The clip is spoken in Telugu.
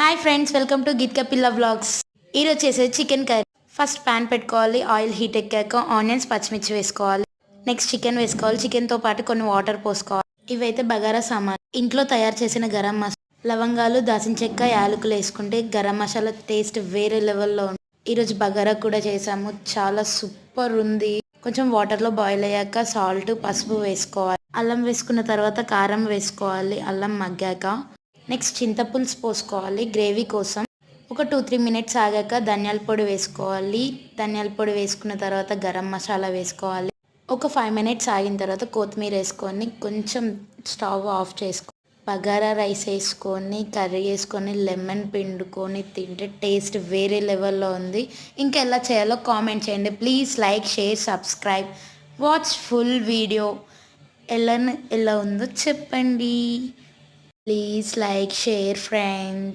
హాయ్ ఫ్రెండ్స్, వెల్కమ్ టు గిత్క పిల్ల వ్లాగ్స్. ఈరోజు చేసేది చికెన్ కర్రీ. ఫస్ట్ ప్యాన్ పెట్టుకోవాలి, ఆయిల్ హీట్ ఎక్కాక ఆనియన్స్ పచ్చిమిర్చి వేసుకోవాలి. నెక్స్ట్ చికెన్ వేసుకోవాలి. చికెన్తో పాటు కొన్ని వాటర్ పోసుకోవాలి. ఇవైతే బగారా సామాన్. ఇంట్లో తయారు చేసిన గరం మసాలా, లవంగాలు, దాల్చిన చెక్క, యాలకులు వేసుకుంటే గరం మసాలా టేస్ట్ వేరే లెవెల్లో ఉంది. ఈరోజు బగారా కూడా చేసాము, చాలా సూపర్ ఉంది. కొంచెం వాటర్లో బాయిల్ అయ్యాక సాల్ట్, పసుపు వేసుకోవాలి. అల్లం వేసుకున్న తర్వాత కారం వేసుకోవాలి అల్లం మగ్గాక. నెక్స్ట్ చింతపులుసు పోసుకోవాలి గ్రేవీ కోసం. ఒక 2-3 మినిట్స్ ఆగాక ధనియాల పొడి వేసుకోవాలి. ధనియాల పొడి వేసుకున్న తర్వాత గరం మసాలా వేసుకోవాలి. ఒక 5 మినిట్స్ ఆగిన తర్వాత కొత్తిమీర వేసుకొని కొంచెం స్టవ్ ఆఫ్ చేసుకో. బగారా రైస్ వేసుకొని కర్రీ వేసుకొని లెమన్ పిండుకొని తింటే టేస్ట్ వేరే లెవెల్లో ఉంది. ఇంకా ఎలా చేయాలో కామెంట్ చేయండి. Please like, share, subscribe, watch full video. ఎలా ఉందో చెప్పండి. Please like, share, friends.